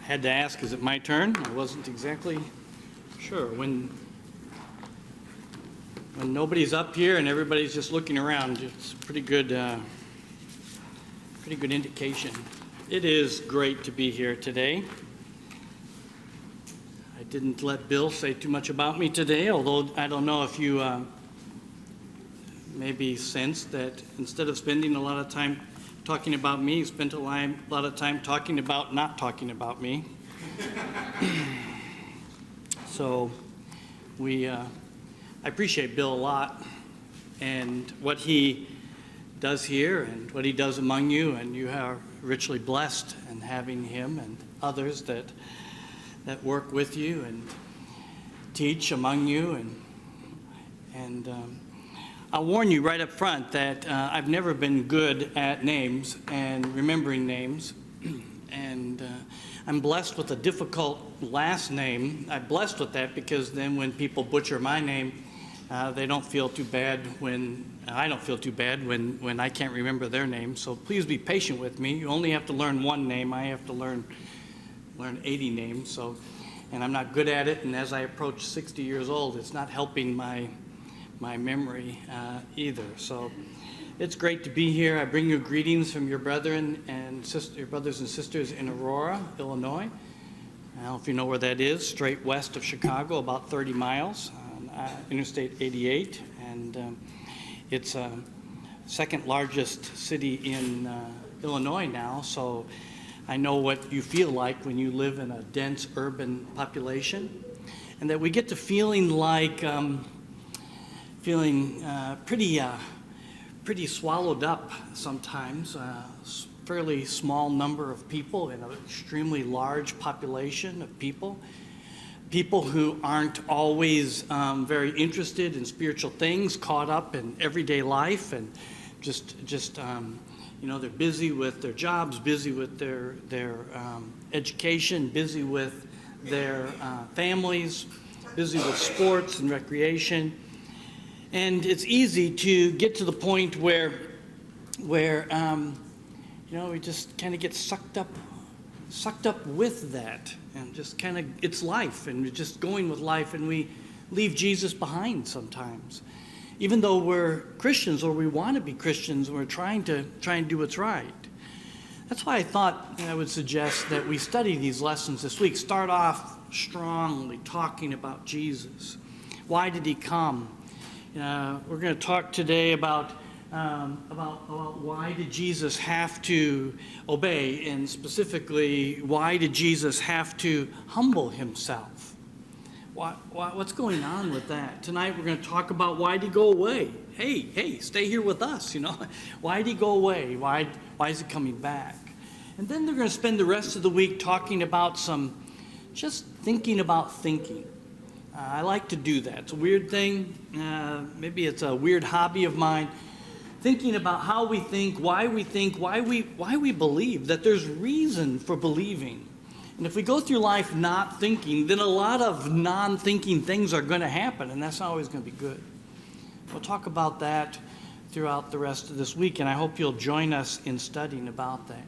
had to ask, is it my turn? I wasn't exactly sure. When nobody's up here and everybody's just looking around, it's pretty good indication. It is great to be here today. I didn't let Bill say too much about me today, although I don't know if you maybe sensed that instead of spending a lot of time talking about me, he spent a lot of time talking about not talking about me. So I appreciate Bill a lot and what he does here and what he does among you, and you are richly blessed in having him and others that work with you and teach among you. And I'll warn you right up front that I've never been good at names and remembering names, and I'm blessed with a difficult last name. I'm blessed with that because then when people butcher my name, they don't feel too bad I don't feel too bad when I can't remember their name. So please be patient with me. You only have to learn one name. I have to learn 80 names. And I'm not good at it. And as I approach 60 years old, it's not helping my memory either. So it's great to be here. I bring you greetings from your brethren and your brothers and sisters in Aurora, Illinois. I don't know if you know where that is, straight west of Chicago, about 30 miles on Interstate 88. And it's second largest city in Illinois now, so I know what you feel like when you live in a dense urban population, and that we get to feeling like pretty swallowed up sometimes. Fairly small number of people in an extremely large population of people who aren't always very interested in spiritual things, caught up in everyday life, and just they're busy with their jobs, busy with their education, busy with their families, busy with sports and recreation. And it's easy to get to the point where we just kind of get sucked up with that, and just kind of, it's life, and we're just going with life, and we leave Jesus behind sometimes. Even though we're Christians, or we want to be Christians, we're trying to do what's right. That's why I thought I would suggest that we study these lessons this week. Start off strongly talking about Jesus. Why did he come? We're going to talk today about why did Jesus have to obey, and specifically, why did Jesus have to humble himself? What's going on with that? Tonight we're going to talk about why did he go away? Hey, stay here with us, Why did he go away? Why is he coming back? And then they're going to spend the rest of the week talking about just thinking about thinking. I like to do that. It's a weird thing. Maybe it's a weird hobby of mine. Thinking about how we think, why we believe, that there's reason for believing. And if we go through life not thinking, then a lot of non-thinking things are going to happen, and that's not always going to be good. We'll talk about that throughout the rest of this week, and I hope you'll join us in studying about that.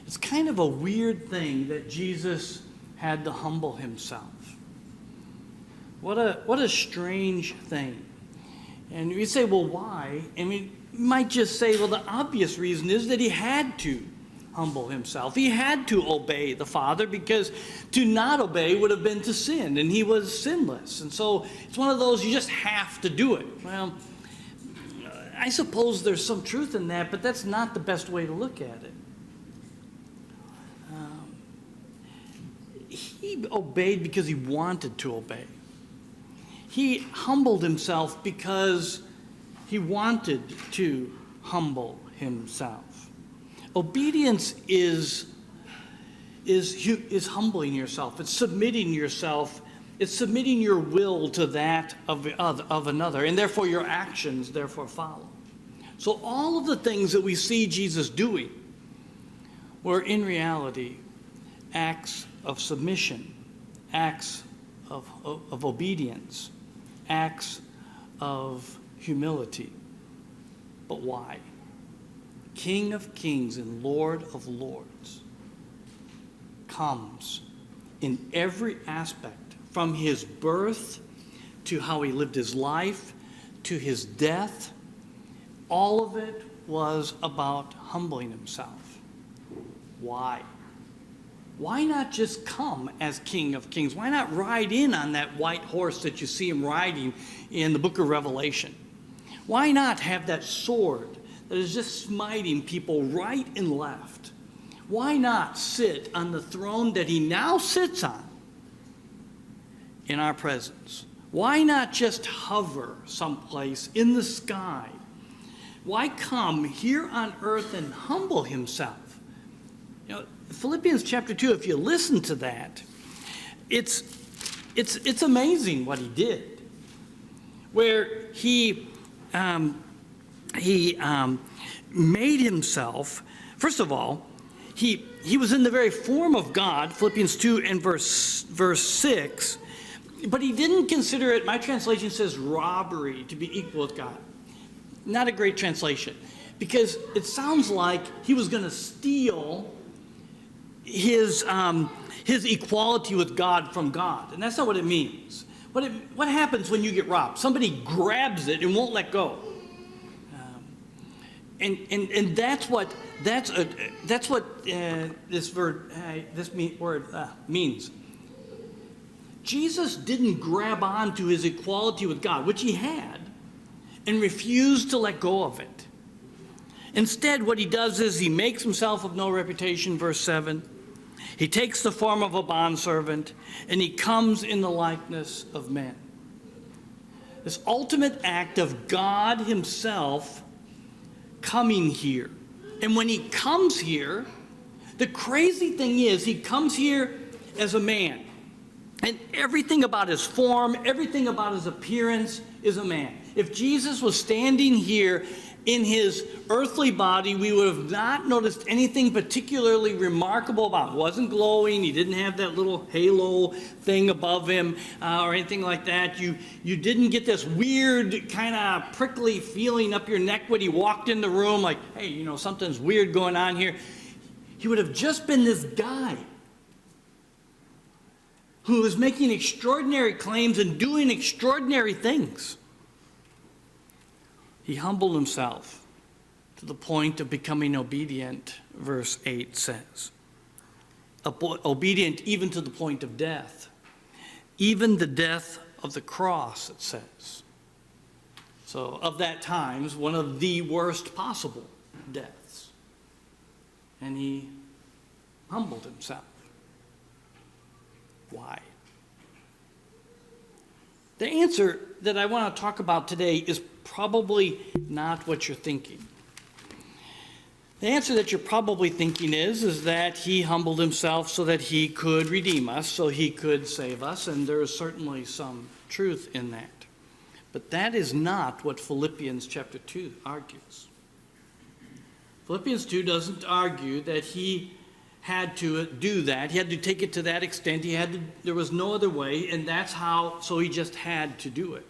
It's kind of a weird thing that Jesus had to humble himself. What a strange thing. And you say, well, why? And we might just say, well, the obvious reason is that he had to humble himself. He had to obey the Father, because to not obey would have been to sin, and he was sinless. And so it's one of those, you just have to do it. Well, I suppose there's some truth in that, but that's not the best way to look at it. He obeyed because he wanted to obey. He humbled himself because he wanted to humble himself. Obedience is humbling yourself. It's submitting yourself. It's submitting your will to that of another, and therefore your actions therefore follow. So all of the things that we see Jesus doing were in reality acts of submission, acts of obedience, acts of humility. But why? King of kings and Lord of lords comes in every aspect, from his birth to how he lived his life to his death. All of it was about humbling himself. Why? Why not just come as King of Kings? Why not ride in on that white horse that you see him riding in the book of Revelation? Why not have that sword that is just smiting people right and left? Why not sit on the throne that he now sits on in our presence? Why not just hover someplace in the sky? Why come here on earth and humble himself? You know, Philippians chapter 2, if you listen to that, it's amazing what he did. Where he made himself, first of all, he was in the very form of God, Philippians 2 and verse 6, but he didn't consider it, my translation says, robbery to be equal with God. Not a great translation, because it sounds like he was going to steal his equality with God from God, and that's not what it means. What happens when you get robbed? Somebody grabs it and won't let go. And that's what this word means. Jesus didn't grab on to his equality with God, which he had, and refused to let go of it. Instead, what he does is he makes himself of no reputation, verse 7. He takes the form of a bondservant, and he comes in the likeness of men. This ultimate act of God himself coming here. And when he comes here, the crazy thing is he comes here as a man. And everything about his form, everything about his appearance is a man. If Jesus was standing here in his earthly body, we would have not noticed anything particularly remarkable about him. It wasn't glowing. He didn't have that little halo thing above him or anything like that. You didn't get this weird kind of prickly feeling up your neck when he walked in the room like, hey, you know, something's weird going on here. He would have just been this guy who was making extraordinary claims and doing extraordinary things. He humbled himself to the point of becoming obedient, verse 8 says. Obedient even to the point of death. Even the death of the cross, it says. So, of that times, one of the worst possible deaths. And he humbled himself. Why? The answer that I want to talk about today is probably not what you're thinking. The answer that you're probably thinking is that he humbled himself so that he could redeem us, so he could save us, and there is certainly some truth in that. But that is not what Philippians chapter 2 argues. Philippians 2 doesn't argue that he had to do that. He had to take it to that extent. There was no other way, and so he just had to do it.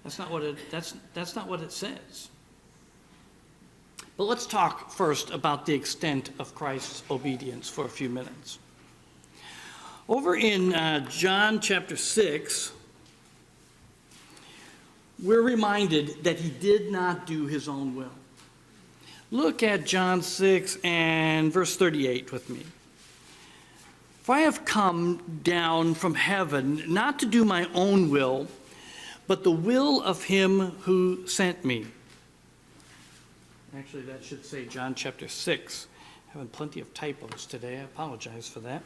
That's not what it says. But let's talk first about the extent of Christ's obedience for a few minutes. Over in John chapter 6, we're reminded that he did not do his own will. Look at John 6 and verse 38 with me. For I have come down from heaven not to do my own will, but the will of him who sent me. Actually, that should say John chapter 6. Having plenty of typos today. I apologize for that.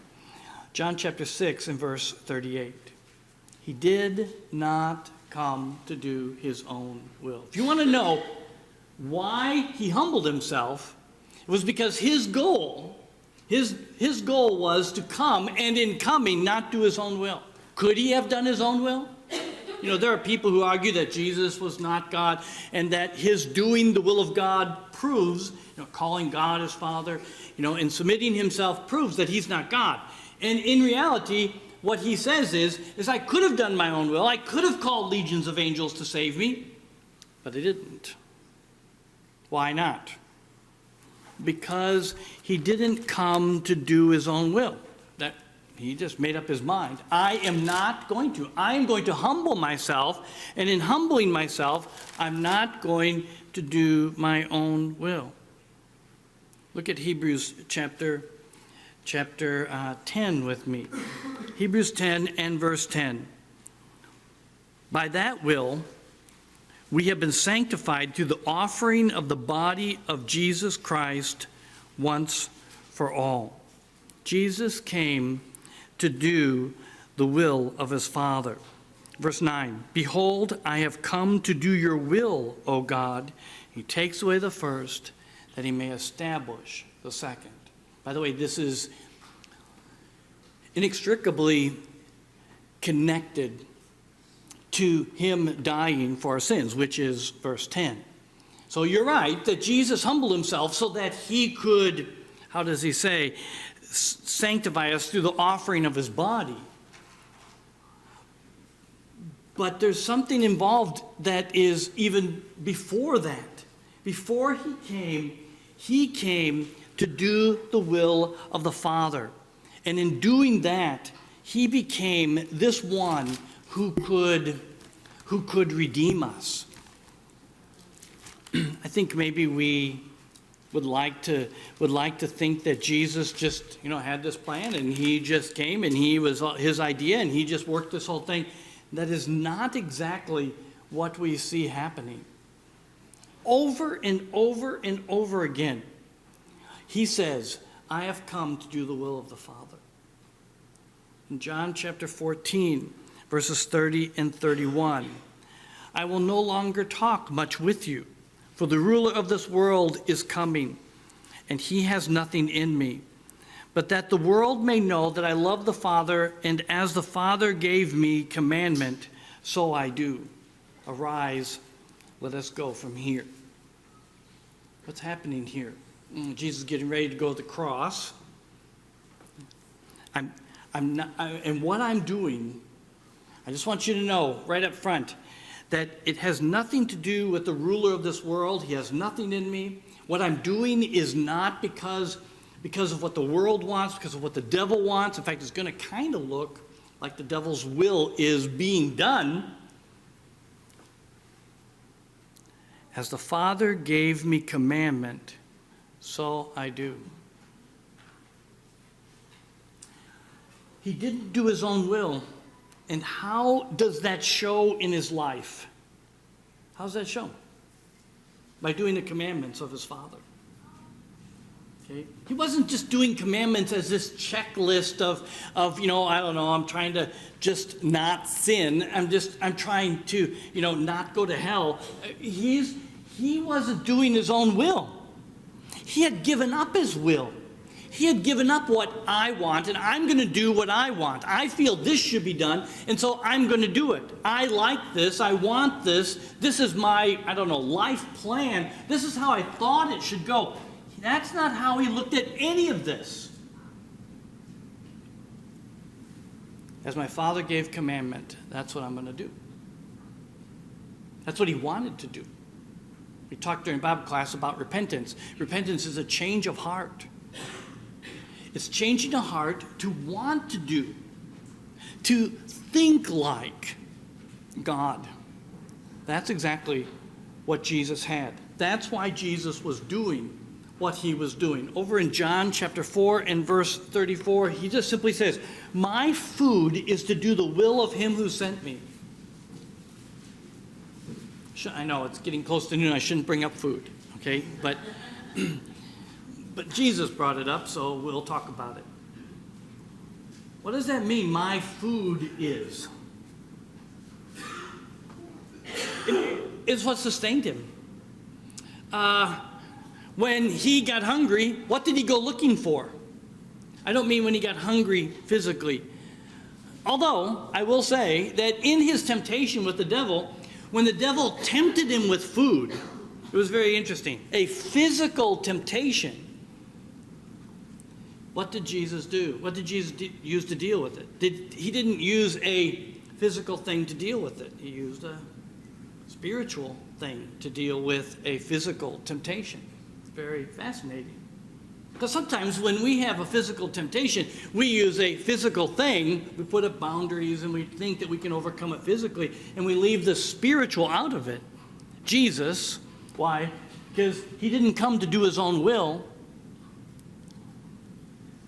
John chapter 6 and verse 38. He did not come to do his own will. If you want to know why he humbled himself, it was because his goal was to come, and in coming, not do his own will. Could he have done his own will? You know, there are people who argue that Jesus was not God, and that his doing the will of God proves, calling God his Father, and submitting himself proves that he's not God. And in reality, what he says is I could have done my own will. I could have called legions of angels to save me, but I didn't. Why not? Because he didn't come to do his own will. He just made up his mind. I am not going to. I am going to humble myself, and in humbling myself, I'm not going to do my own will. Look at Hebrews chapter 10 with me. Hebrews 10 and verse 10. By that will, we have been sanctified through the offering of the body of Jesus Christ once for all. Jesus came to do the will of his Father. Verse 9, behold, I have come to do your will, O God. He takes away the first, that he may establish the second. By the way, this is inextricably connected to him dying for our sins, which is verse 10. So you're right that Jesus humbled himself so that he could, how does he say, sanctify us through the offering of his body. But there's something involved that is even before that. Before he came to do the will of the Father. And in doing that, he became this one who could redeem us. I think maybe we would like to think that Jesus just, had this plan and he just came and he was his idea and he just worked this whole thing. That is not exactly what we see happening. Over and over and over again, he says, I have come to do the will of the Father. In John chapter 14, verses 30 and 31, I will no longer talk much with you, for the ruler of this world is coming, and he has nothing in me. But that the world may know that I love the Father, and as the Father gave me commandment, so I do. Arise, let us go from here. What's happening here? Jesus is getting ready to go to the cross. And what I'm doing, I just want you to know right up front that it has nothing to do with the ruler of this world. He has nothing in me. What I'm doing is not because of what the world wants, because of what the devil wants. In fact, it's going to kind of look like the devil's will is being done. As the Father gave me commandment, so I do. He didn't do his own will. And how does that show in his life? How does that show? By doing the commandments of his Father. Okay? He wasn't just doing commandments as this checklist of I don't know, I'm trying to just not sin. I'm trying to, not go to hell. He wasn't doing his own will. He had given up his will. He had given up what I want, and I'm going to do what I want. I feel this should be done, and so I'm going to do it. I like this. I want this. This is my, life plan. This is how I thought it should go. That's not how he looked at any of this. As my Father gave commandment, that's what I'm going to do. That's what he wanted to do. We talked during Bible class about repentance. Repentance is a change of heart. It's changing a heart to want to do, to think like God. That's exactly what Jesus had. That's why Jesus was doing what he was doing. Over in John chapter 4 and verse 34, he just simply says, my food is to do the will of him who sent me. I know it's getting close to noon. I shouldn't bring up food, okay? But Jesus brought it up, so we'll talk about it. What does that mean, my food is? It's what sustained him. When he got hungry, what did he go looking for? I don't mean when he got hungry physically. Although, I will say that in his temptation with the devil, when the devil tempted him with food, it was very interesting. A physical temptation. What did Jesus do? What did Jesus use to deal with it? He didn't use a physical thing to deal with it. He used a spiritual thing to deal with a physical temptation. It's very fascinating. Because sometimes when we have a physical temptation, we use a physical thing, we put up boundaries and we think that we can overcome it physically, and we leave the spiritual out of it. Jesus, why? Because he didn't come to do his own will.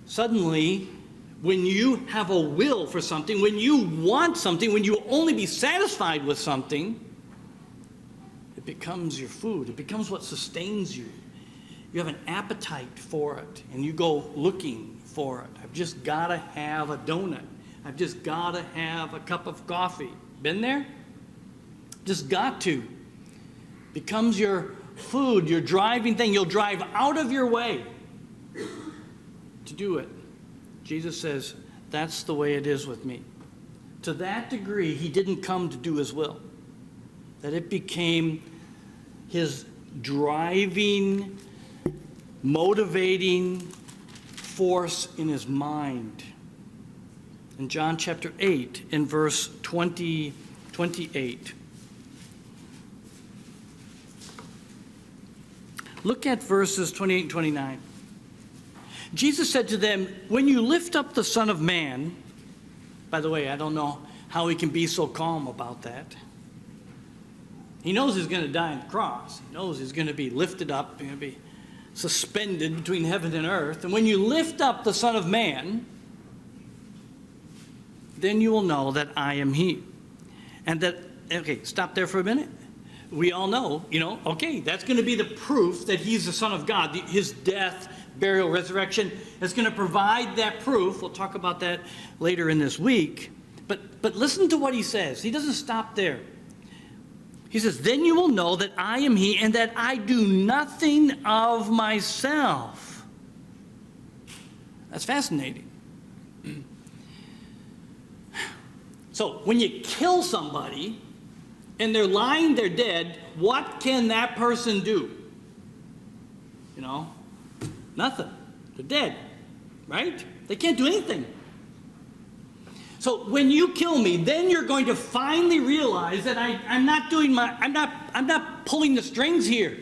Suddenly, when you have a will for something, when you want something, when you only be satisfied with something, it becomes your food. It becomes what sustains you. You have an appetite for it, and you go looking for it. I've just got to have a donut. I've just got to have a cup of coffee. Been there? Just got to. Becomes your food, your driving thing. You'll drive out of your way to do it. Jesus says, that's the way it is with me. To that degree, he didn't come to do his will. That it became his driving, motivating force in his mind. In John chapter 8, in verse 28. Look at verses 28 and 29. Jesus said to them, when you lift up the Son of Man, by the way, I don't know how he can be so calm about that. He knows he's going to die on the cross. He knows he's going to be lifted up, he's going to be suspended between heaven and earth. And when you lift up the Son of Man, then you will know that I am he. And that, okay, stop there for a minute. We all know, okay, that's going to be the proof that he's the Son of God. His death, burial, resurrection is going to provide that proof. We'll talk about that later in this week. But listen to what he says. He doesn't stop there. He says, then you will know that I am he and that I do nothing of myself. That's fascinating. So when you kill somebody and they're lying, they're dead, what can that person do? Nothing. They're dead, right? They can't do anything. So when you kill me, then you're going to finally realize that I'm not pulling the strings here.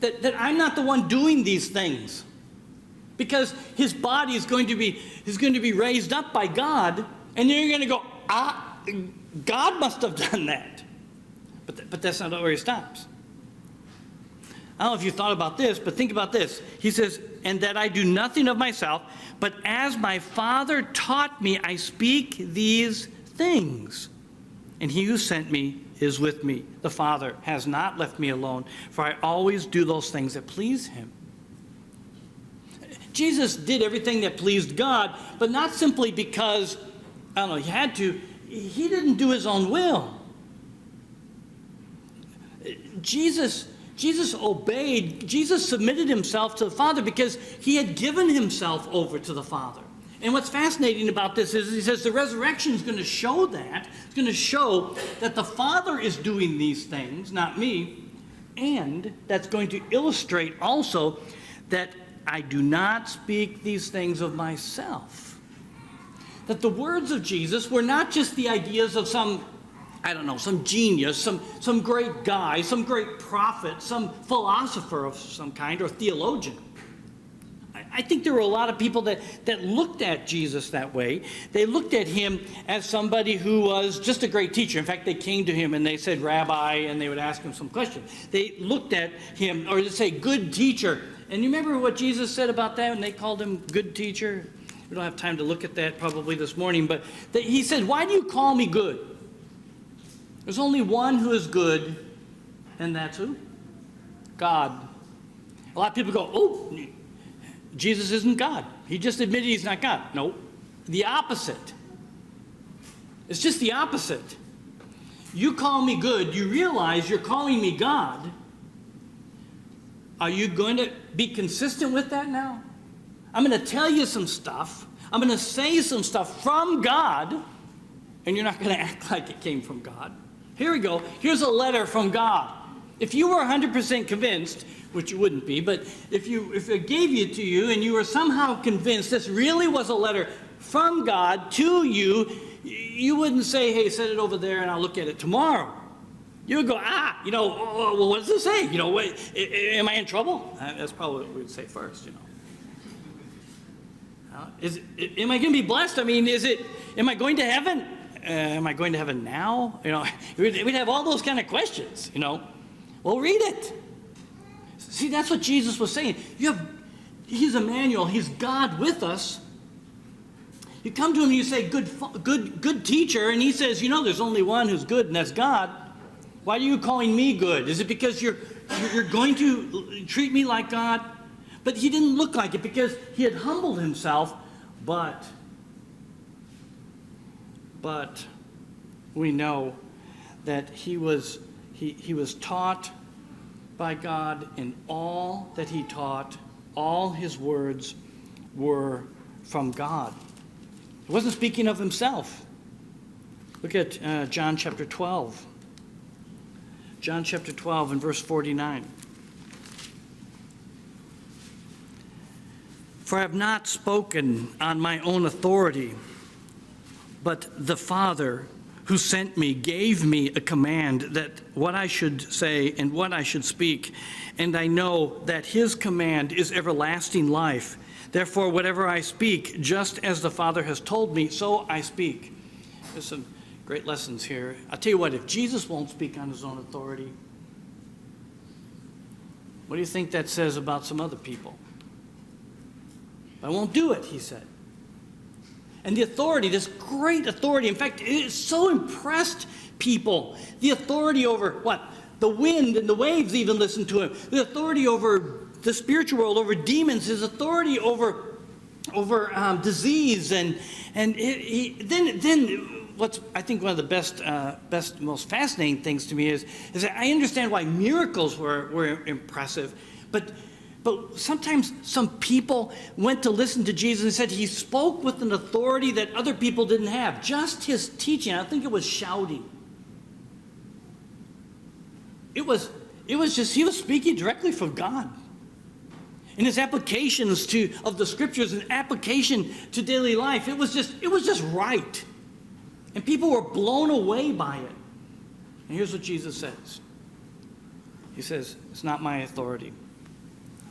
That I'm not the one doing these things. Because his body is going to be raised up by God, and then you're going to go, God must have done that. But that's not where he stops. I don't know if you thought about this, but think about this. He says, and that I do nothing of myself, but as my Father taught me, I speak these things. And he who sent me is with me. The Father has not left me alone, for I always do those things that please him. Jesus did everything that pleased God, but not simply because, he had to. He didn't do his own will. Jesus obeyed. Jesus submitted himself to the Father because he had given himself over to the Father. And what's fascinating about this is he says the resurrection is going to show that. It's going to show that the Father is doing these things, not me. And that's going to illustrate also that I do not speak these things of myself. That the words of Jesus were not just the ideas of some genius, some great guy, some great prophet, some philosopher of some kind, or theologian. I think there were a lot of people that looked at Jesus that way. They looked at him as somebody who was just a great teacher. In fact, they came to him and they said, Rabbi, and they would ask him some questions. They looked at him, or they'd say, good teacher. And you remember what Jesus said about that when they called him good teacher? We don't have time to look at that probably this morning, but he said, why do you call me good? There's only one who is good, and that's who? God. A lot of people go, oh, Jesus isn't God. He just admitted he's not God. No, the opposite. It's just the opposite. You call me good, you realize you're calling me God. Are you going to be consistent with that now? I'm going to tell you some stuff. I'm going to say some stuff from God, and you're not going to act like it came from God. Here we go. Here's a letter from God. If you were 100% convinced, which you wouldn't be, but if it gave it to you and you were somehow convinced this really was a letter from God to you, you wouldn't say, hey, set it over there and I'll look at it tomorrow. You would go, well, what does it say? Am I in trouble? That's probably what we'd say first, Am I going to be blessed? I mean, am I going to heaven? Am I going to heaven now? We'd have all those kind of questions, Well, read it. See, that's what Jesus was saying. He's Emmanuel. He's God with us. You come to him and you say, good teacher, and he says, there's only one who's good, and that's God. Why are you calling me good? Is it because you're going to treat me like God? But he didn't look like it because he had humbled himself. But we know that he was taught by God, and all that he taught, all his words were from God. He wasn't speaking of himself. Look at John chapter 12. John chapter 12 and verse 49. For I have not spoken on my own authority, but the Father who sent me gave me a command that what I should say and what I should speak, and I know that his command is everlasting life. Therefore, whatever I speak, just as the Father has told me, so I speak. There's some great lessons here. I'll tell you what, if Jesus won't speak on his own authority, what do you think that says about some other people? I won't do it, he said. And the authority, this great authority, in fact, it so impressed people. The authority over what? The wind and the waves even listened to him. The authority over the spiritual world, over demons, his authority over disease, and then what's I think one of the best, most fascinating things to me is that I understand why miracles were impressive, but sometimes some people went to listen to Jesus and said he spoke with an authority that other people didn't have. Just his teaching, I think it was shouting. It was just he was speaking directly from God. In his applications of the scriptures and application to daily life, it was just right. And people were blown away by it. And here's what Jesus says. He says, it's not my authority.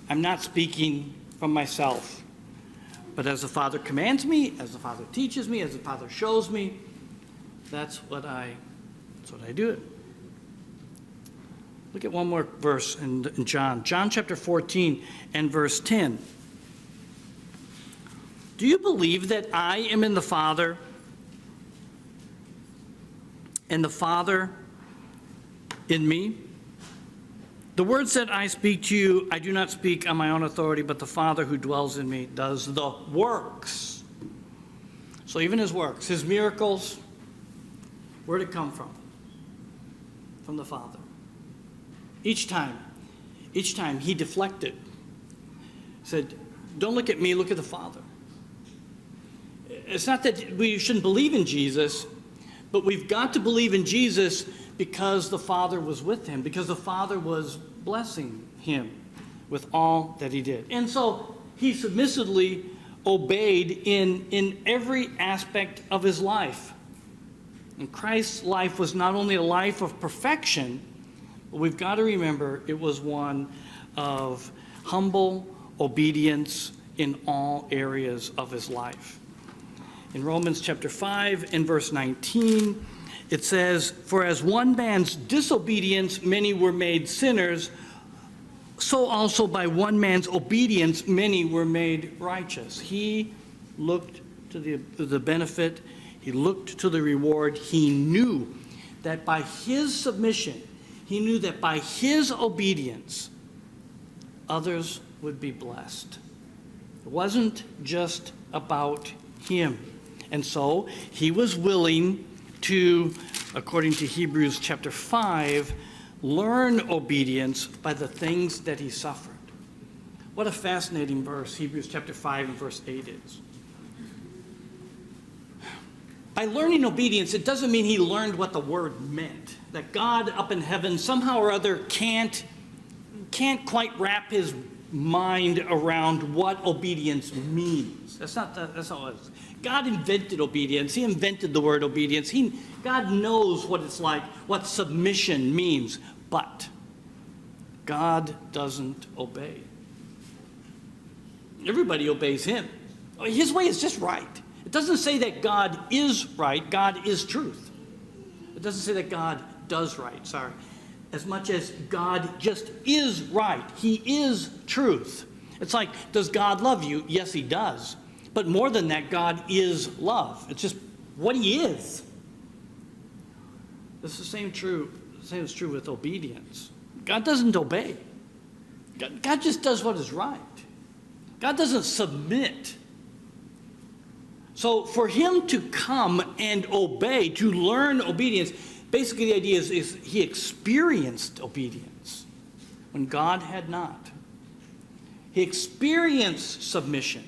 I'm not speaking from myself. But as the Father commands me, as the Father teaches me, as the Father shows me, that's what I do. Look at one more verse in John. John chapter 14 and verse 10. Do you believe that I am in the Father, and the Father in me? The words that I speak to you, I do not speak on my own authority, but the Father who dwells in me does the works. So even his works, his miracles, where did it come from? From the Father. Each time he deflected, said, don't look at me, look at the Father. It's not that we shouldn't believe in Jesus, but we've got to believe in Jesus because the Father was with him, because the Father was blessing him with all that he did. And so he submissively obeyed in every aspect of his life. And Christ's life was not only a life of perfection, but we've got to remember it was one of humble obedience in all areas of his life. In Romans chapter 5 and verse 19, it says, for as one man's disobedience many were made sinners, so also by one man's obedience many were made righteous. He looked to the benefit, he looked to the reward. He knew that by his submission, he knew that by his obedience, others would be blessed. It wasn't just about him. And so he was willing to, according to Hebrews chapter 5, learn obedience by the things that he suffered. What a fascinating verse Hebrews chapter 5 and verse 8 is. By learning obedience, it doesn't mean he learned what the word meant. That God up in heaven somehow or other can't quite wrap his mind around what obedience means. That's not what it is. God invented obedience. He invented the word obedience. God knows what it's like, what submission means, but God doesn't obey. Everybody obeys him. His way is just right. It doesn't say that God is right. God is truth. It doesn't say that God does right, sorry. As much as God just is right. He is truth. It's like, does God love you? Yes, he does. But more than that, God is love. It's just what he is. It's the same is true with obedience. God doesn't obey. God just does what is right. God doesn't submit. So for him to come and obey, to learn obedience, basically the idea is he experienced obedience when God had not. He experienced submission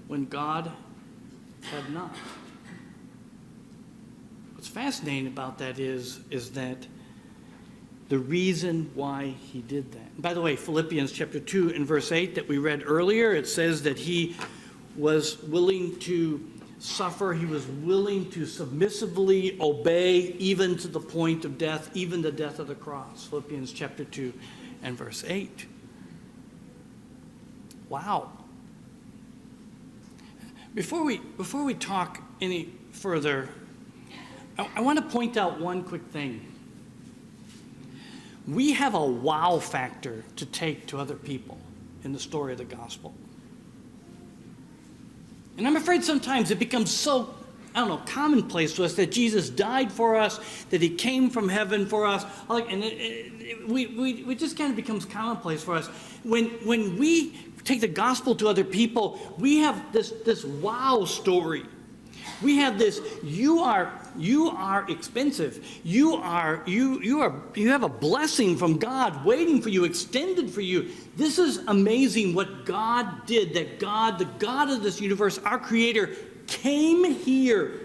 when God had not. What's fascinating about that is that the reason why he did that. And by the way, Philippians chapter 2 and verse 8 that we read earlier, it says that he was willing to suffer. He was willing to submissively obey even to the point of death, even the death of the cross. Philippians chapter 2 and verse 8. Wow. Before we talk any further, I want to point out one quick thing. We have a wow factor to take to other people in the story of the gospel. And I'm afraid sometimes it becomes so, commonplace to us that Jesus died for us, that he came from heaven for us, and we just kind of becomes commonplace for us. When we take the gospel to other people, we have this wow story. We have this, you are expensive. You have a blessing from God waiting for you, extended for you. This is amazing what God did, that God, the God of this universe, our creator, came here.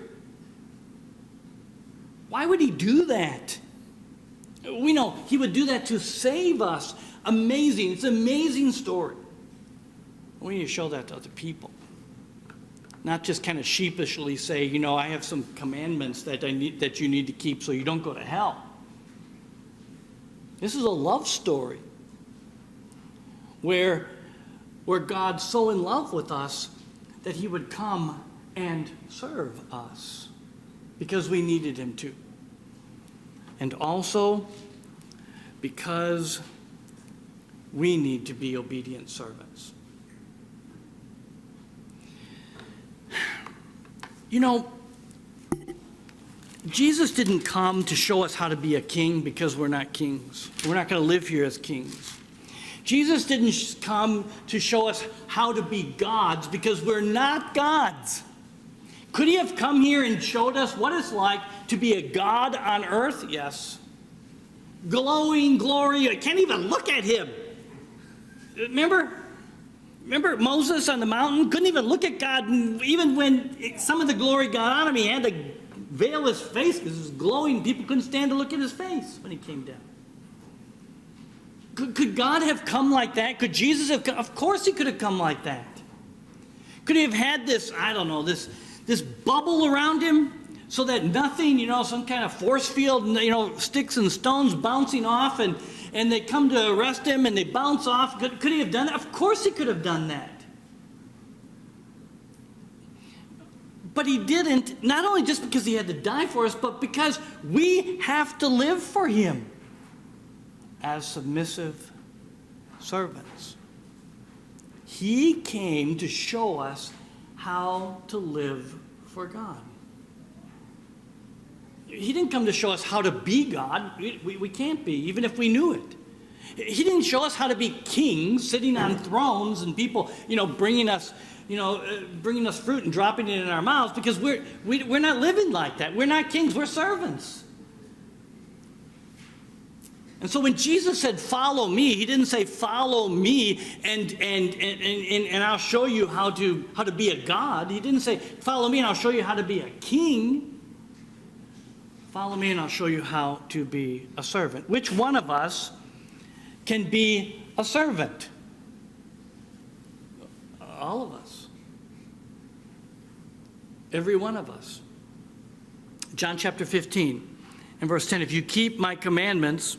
Why would he do that? We know he would do that to save us. Amazing. It's an amazing story. We need to show that to other people. Not just kind of sheepishly say, I have some commandments that you need to keep so you don't go to hell. This is a love story where God's so in love with us that he would come and serve us because we needed him to. And also because we need to be obedient servants. Jesus didn't come to show us how to be a king because we're not kings. We're not going to live here as kings. Jesus didn't come to show us how to be gods because we're not gods. Could he have come here and showed us what it's like to be a god on earth? Yes. Glowing glory. I can't even look at him. Remember Moses on the mountain? Couldn't even look at God. And even when some of the glory got on him, he had to veil his face because it was glowing. People couldn't stand to look at his face when he came down. Could God have come like that? Could Jesus have come? Of course he could have come like that. Could he have had this, this bubble around him so that nothing, some kind of force field, sticks and stones bouncing off and they come to arrest him and they bounce off. Could he have done that? Of course he could have done that. But he didn't, not only just because he had to die for us, but because we have to live for him as submissive servants. He came to show us how to live for God. He didn't come to show us how to be God. We can't be, even if we knew it. He didn't show us how to be kings, sitting on thrones and people, bringing us fruit and dropping it in our mouths, because we're not living like that. We're not kings. We're servants. And so when Jesus said, "Follow me," he didn't say, "Follow me, and I'll show you how to be a god." He didn't say, "Follow me, and I'll show you how to be a king." Follow me, and I'll show you how to be a servant. Which one of us can be a servant? all of us. Every one of us. John chapter 15 and verse 10, if you keep my commandments,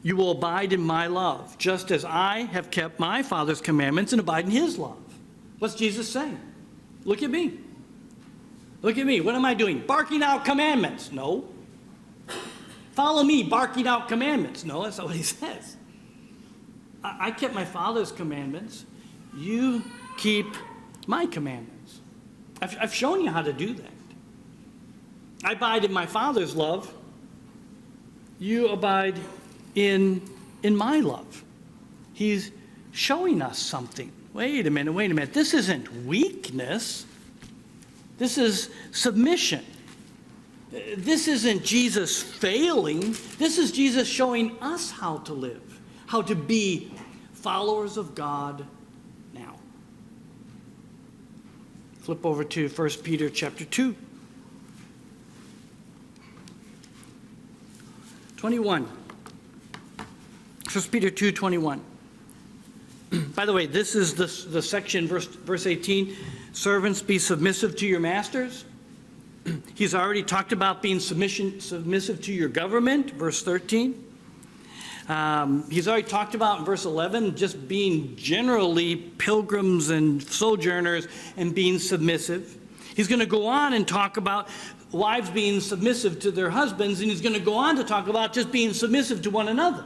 you will abide in my love, just as I have kept my Father's commandments and abide in his love. What's Jesus saying? Look at me. Look at me. What am I doing? Barking out commandments? No. Follow me, barking out commandments? No, that's not what he says. I kept my Father's commandments. You keep my commandments. I've shown you how to do that. I abide in my Father's love. You abide in my love. He's showing us something. Wait a minute. This isn't weakness. This is submission. This isn't Jesus failing. This is Jesus showing us how to live, how to be followers of God now. Flip over to 1 Peter chapter 2. 21. 1 Peter 2:21. By the way, this is the section, verse 18. Servants, be submissive to your masters. He's already talked about being submissive to your government, verse 13. He's already talked about in verse 11 just being generally pilgrims and sojourners and being submissive. He's going to go on and talk about wives being submissive to their husbands, and he's going to go on to talk about just being submissive to one another.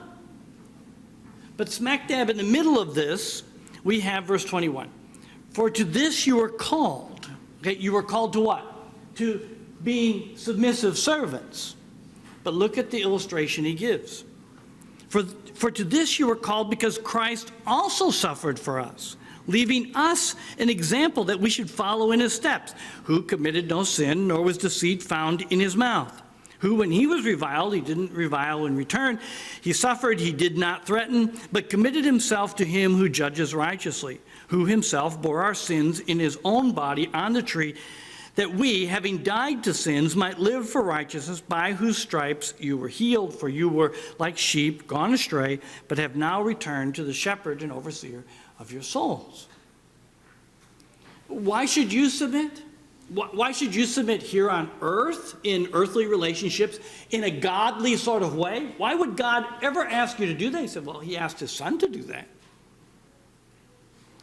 But smack dab in the middle of this, we have verse 21. For to this you are called. Okay, you are called to what? To being submissive servants. But look at the illustration he gives. For to this you are called because Christ also suffered for us, leaving us an example that we should follow in his steps, who committed no sin, nor was deceit found in his mouth. Who, when he was reviled, he didn't revile in return. He suffered, he did not threaten, but committed himself to him who judges righteously, who himself bore our sins in his own body on the tree, that we, having died to sins, might live for righteousness, by whose stripes you were healed. For you were like sheep, gone astray, but have now returned to the shepherd and overseer of your souls. Why should you submit? Why should you submit here on earth, in earthly relationships, in a godly sort of way? Why would God ever ask you to do that? He said, well, he asked his son to do that.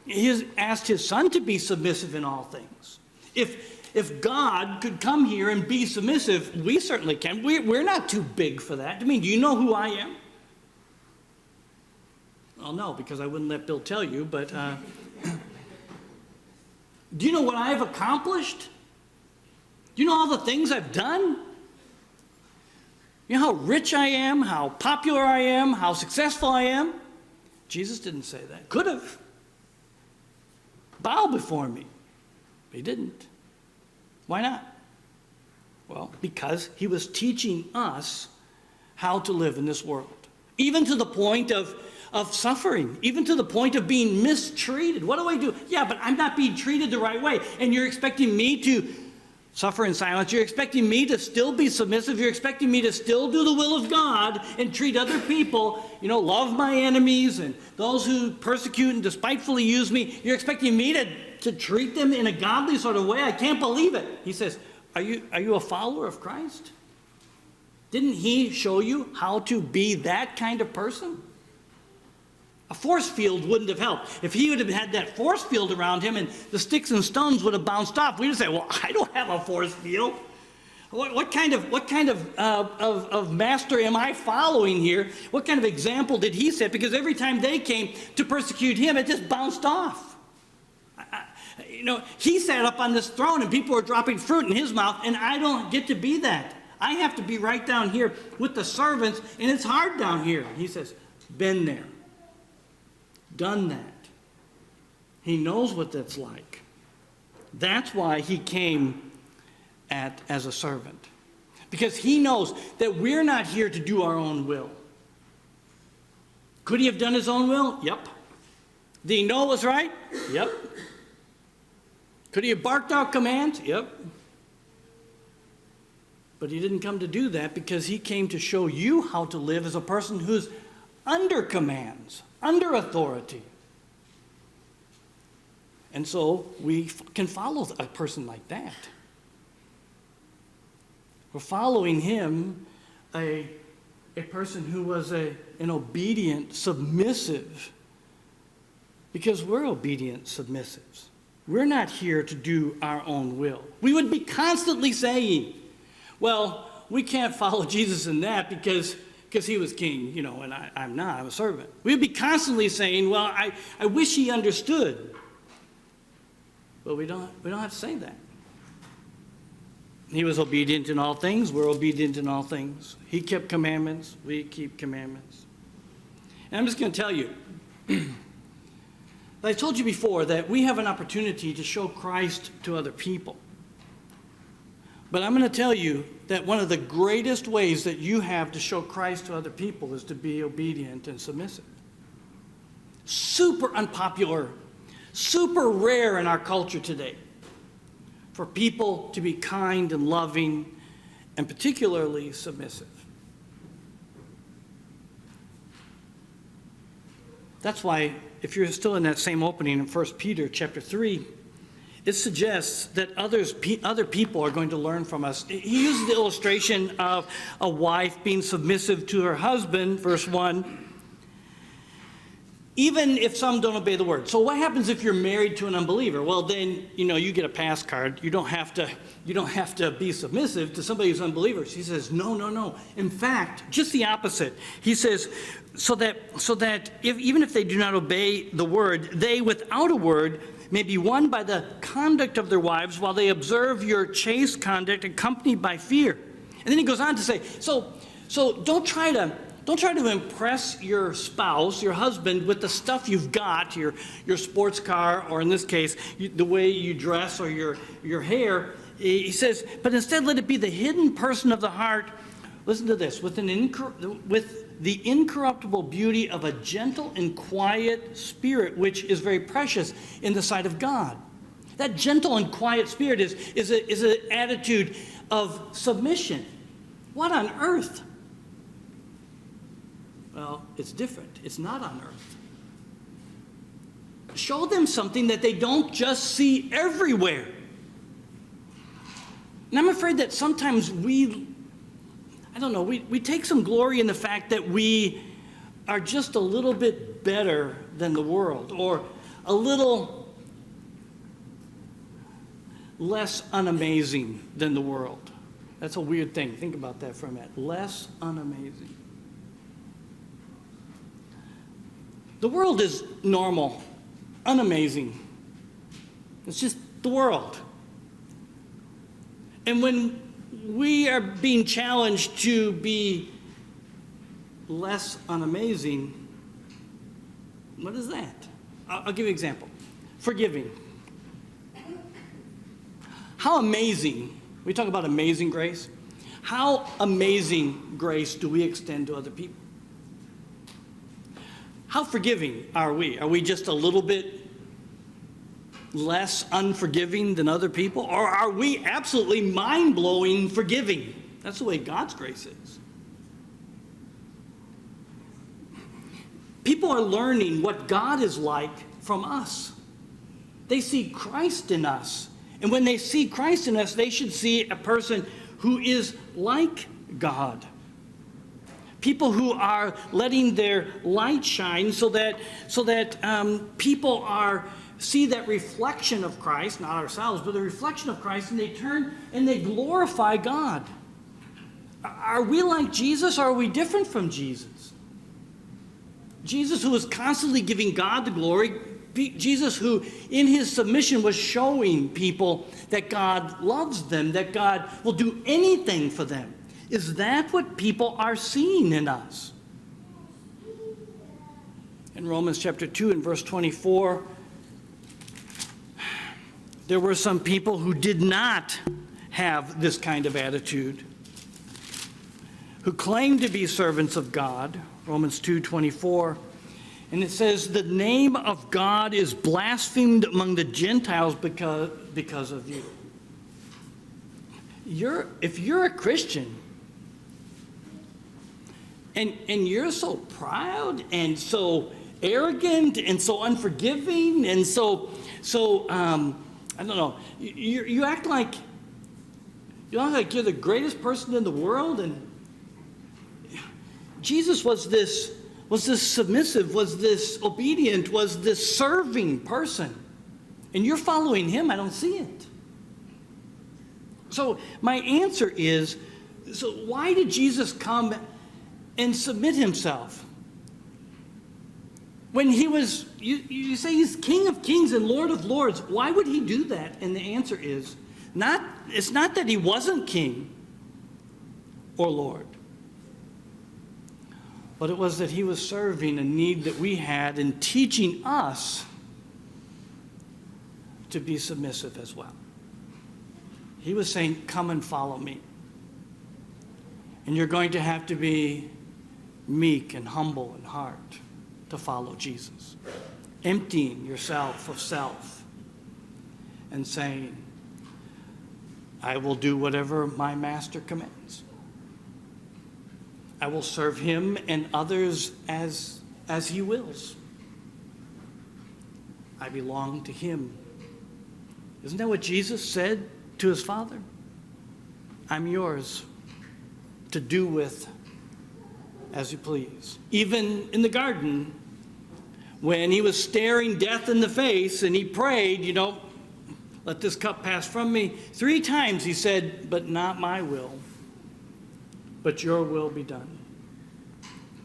He has asked his son to be submissive in all things. If God could come here and be submissive, we certainly can. We're not too big for that. I mean, do you know who I am? Well, no, because I wouldn't let Bill tell you, but do you know what I've accomplished? Do you know all the things I've done? You know how rich I am, how popular I am, how successful I am? Jesus didn't say that. Could have. Bow before me. But he didn't. Why not? Well, because he was teaching us how to live in this world. Even to the point of suffering, even to the point of being mistreated. What do I do? Yeah, but I'm not being treated the right way. And you're expecting me to suffer in silence. You're expecting me to still be submissive. You're expecting me to still do the will of God and treat other people, love my enemies and those who persecute and despitefully use me. You're expecting me to treat them in a godly sort of way? I can't believe it. He says, are you a follower of Christ? Didn't he show you how to be that kind of person? A force field wouldn't have helped. If he would have had that force field around him and the sticks and stones would have bounced off, we'd say, well, I don't have a force field. What kind of master am I following here? What kind of example did he set? Because every time they came to persecute him, it just bounced off. He sat up on this throne and people were dropping fruit in his mouth, and I don't get to be that. I have to be right down here with the servants, and it's hard down here. He says, been there. Done that. He knows what that's like. That's why he came as a servant. Because he knows that we're not here to do our own will. Could he have done his own will? Yep. Did he know it was right? Yep. Could he have barked out commands? Yep. But he didn't come to do that, because he came to show you how to live as a person who's under commands, under authority. And so we can follow a person like that. We're following him, a person who was an obedient, submissive, because we're obedient submissives. We're not here to do our own will. We would be constantly saying, well, we can't follow Jesus in that because he was king, and I'm not, I'm a servant. We'd be constantly saying, well, I wish he understood. But we don't have to say that. He was obedient in all things. We're obedient in all things. He kept commandments. We keep commandments. And I'm just going to tell you, I told you before that we have an opportunity to show Christ to other people. But I'm going to tell you that one of the greatest ways that you have to show Christ to other people is to be obedient and submissive. Super unpopular, super rare in our culture today for people to be kind and loving and particularly submissive. That's why, if you're still in that same opening in 1 Peter chapter 3, it suggests that other people are going to learn from us. He uses the illustration of a wife being submissive to her husband, verse 1, even if some don't obey the word. So what happens if you're married to an unbeliever? Well, then, you get a pass card. You don't have to be submissive to somebody who's unbeliever. He says, no. In fact, just the opposite. He says, so that even if they do not obey the word, they without a word may be won by the conduct of their wives while they observe your chaste conduct accompanied by fear. And then he goes on to say, so don't try to impress your spouse, your husband, with the stuff you've got, your sports car, or in this case, the way you dress or your hair. He says, but instead let it be the hidden person of the heart. Listen to this, with the incorruptible beauty of a gentle and quiet spirit, which is very precious in the sight of God. That gentle and quiet spirit is an attitude of submission. What on earth? Well, it's different. It's not on earth. Show them something that they don't just see everywhere. And I'm afraid that sometimes we take some glory in the fact that we are just a little bit better than the world, or a little less unamazing than the world. That's a weird thing. Think about that for a minute. Less unamazing. The world is normal, unamazing. It's just the world. And when we are being challenged to be less unamazing, what is that? I'll give you an example. Forgiving. How amazing, we talk about amazing grace. How amazing grace do we extend to other people? How forgiving are we? Are we just a little bit less unforgiving than other people? Or are we absolutely mind-blowing forgiving? That's the way God's grace is. People are learning what God is like from us. They see Christ in us. And when they see Christ in us, they should see a person who is like God. People who are letting their light shine so that people see that reflection of Christ, not ourselves, but the reflection of Christ, and they turn and they glorify God. Are we like Jesus, or are we different from Jesus? Jesus, who was constantly giving God the glory, Jesus, who in his submission was showing people that God loves them, that God will do anything for them. Is that what people are seeing in us? In Romans chapter 2 and verse 24, there were some people who did not have this kind of attitude, who claimed to be servants of God, Romans 2:24. And it says, the name of God is blasphemed among the Gentiles because of you. If you're a Christian, and you're so proud and so arrogant and so unforgiving and so I don't know. You act like you're the greatest person in the world, and Jesus was this submissive, was this obedient, was this serving person. And you're following him. I don't see it. So my answer is, so why did Jesus come and submit himself? When he was, you say he's King of Kings and Lord of Lords. Why would he do that? And the answer is, it's not that he wasn't king or Lord, but it was that he was serving a need that we had and teaching us to be submissive as well. He was saying, come and follow me. And you're going to have to be meek and humble in heart to follow Jesus. Emptying yourself of self and saying, I will do whatever my master commands. I will serve him and others as he wills. I belong to him. Isn't that what Jesus said to his Father? I'm yours to do with as you please. Even in the garden, when he was staring death in the face and he prayed, let this cup pass from me. 3 times he said, but not my will, but your will be done.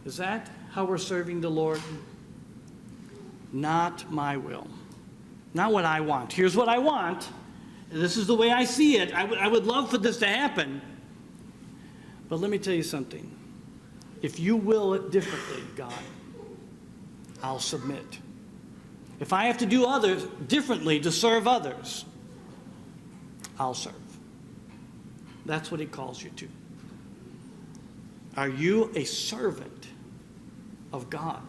Is that how we're serving the Lord? Not my will. Not what I want. Here's what I want. This is the way I see it. I would love for this to happen. But let me tell you something. If you will it differently, God, I'll submit. If I have to do others differently to serve others, I'll serve. That's what he calls you to. Are you a servant of God?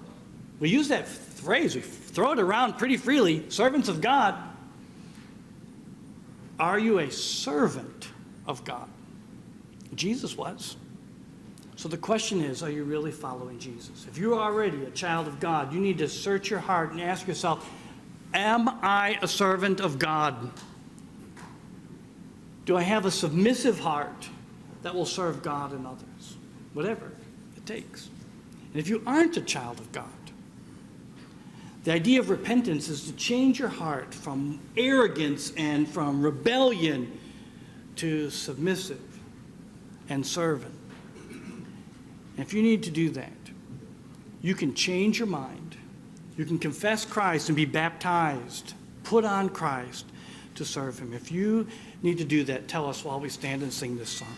We use that phrase. We throw it around pretty freely. Servants of God. Are you a servant of God? Jesus was. So the question is, are you really following Jesus? If you're already a child of God, you need to search your heart and ask yourself, am I a servant of God? Do I have a submissive heart that will serve God and others? Whatever it takes. And if you aren't a child of God, the idea of repentance is to change your heart from arrogance and from rebellion to submissive and servant. And if you need to do that, you can change your mind. You can confess Christ and be baptized, put on Christ to serve him. If you need to do that, tell us while we stand and sing this song.